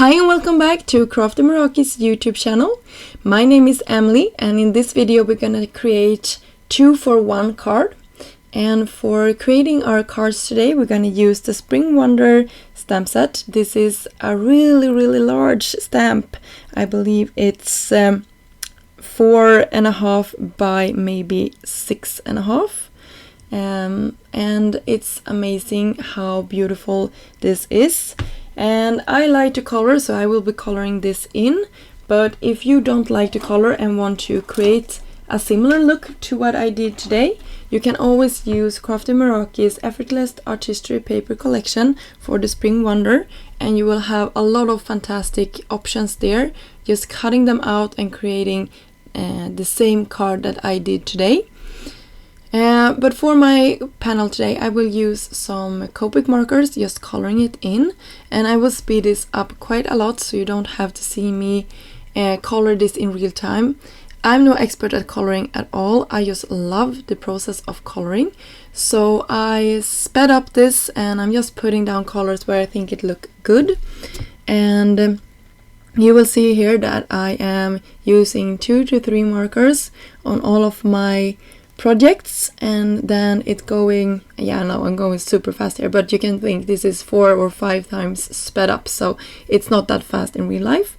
Hi and welcome back to Crafty Meraki's YouTube channel. My name is Emelie and in this video we're gonna create 2-for-1 card. And for creating our cards today we're gonna use the Spring Wonder stamp set. This is a really large stamp. I believe it's 4.5 by maybe 6.5. And it's amazing how beautiful this is. And I like to color, so I will be coloring this in. But if you don't like to color and want to create a similar look to what I did today, you can always use Crafty Meraki's Effortless Artistry Paper Collection for the Spring Wonder, and you will have a lot of fantastic options there, just cutting them out and creating the same card that I did today. But for my panel today I will use some Copic markers, just coloring it in, and I will speed this up quite a lot so you don't have to see me color this in real time. I'm no expert at coloring at all, I just love the process of coloring, so I sped up this and I'm just putting down colors where I think it look good. And you will see here that I am using 2 to 3 markers on all of my projects, and then it's going, yeah, no, I'm going super fast here, but you can think this is 4 or 5 times sped up, so it's not that fast in real life.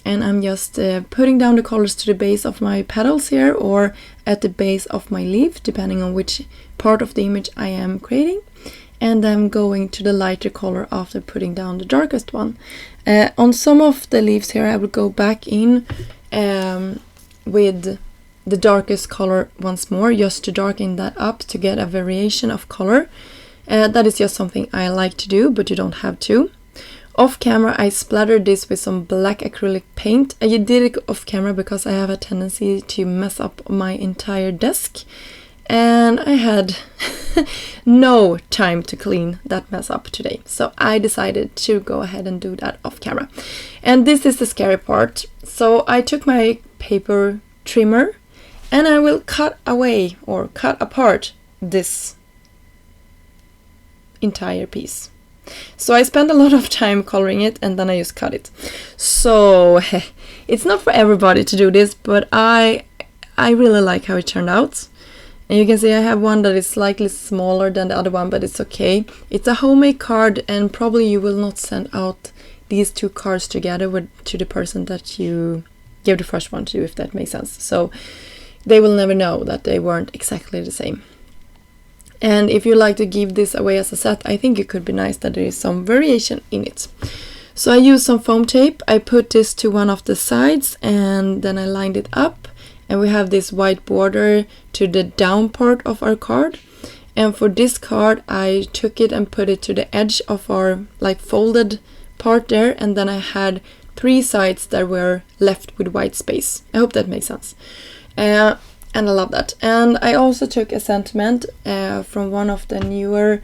And I'm just putting down the colors to the base of my petals here, or at the base of my leaf, depending on which part of the image I am creating, and then going to the lighter color after putting down the darkest one. On some of the leaves here I will go back in with the darkest color once more, just to darken that up to get a variation of color. That is just something I like to do, but you don't have to. Off camera I splattered this with some black acrylic paint. I did it off camera because I have a tendency to mess up my entire desk, and I had no time to clean that mess up today, so I decided to go ahead and do that off camera. And this is the scary part. So I took my paper trimmer and I will cut away or cut apart this entire piece. So I spent a lot of time coloring it and then I just cut it. So it's not for everybody to do this, but I really like how it turned out. And you can see I have one that is slightly smaller than the other one, but it's okay. It's a homemade card, and probably you will not send out these 2 cards together to the person that you gave the first one to, if that makes sense. So they will never know that they weren't exactly the same. And if you like to give this away as a set, I think it could be nice that there is some variation in it. So I used some foam tape. I put this to one of the sides and then I lined it up, and we have this white border to the down part of our card. And for this card I took it and put it to the edge of our like folded part there, and then I had 3 sides that were left with white space. I hope that makes sense. And I love that. And I also took a sentiment from one of the newer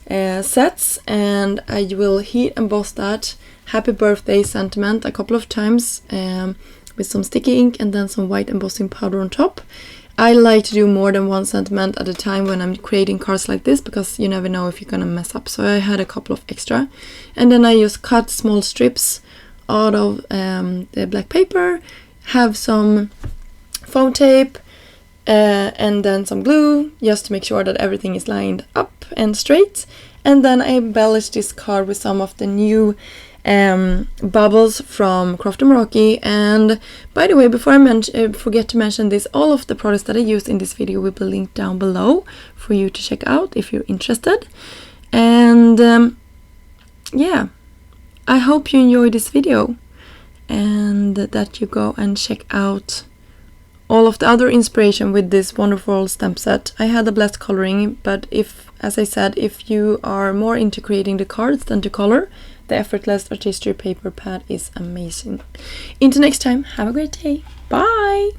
sets, and I will heat emboss that happy birthday sentiment a couple of times with some sticky ink and then some white embossing powder on top. I like to do more than one sentiment at a time when I'm creating cards like this, because you never know if you're gonna mess up. So I had a couple of extra, and then I just cut small strips out of the black paper, have some foam tape and then some glue, just to make sure that everything is lined up and straight. And then I embellished this card with some of the new bubbles from Crafty Meraki. And by the way, before I forget to mention this, all of the products that I used in this video will be linked down below for you to check out if you're interested. And yeah, I hope you enjoyed this video and that you go and check out all of the other inspiration with this wonderful stamp set. I had a blast coloring, but as I said, if you are more into creating the cards than to color, the Effortless Artistry Paper Pad is amazing. Until next time, have a great day. Bye!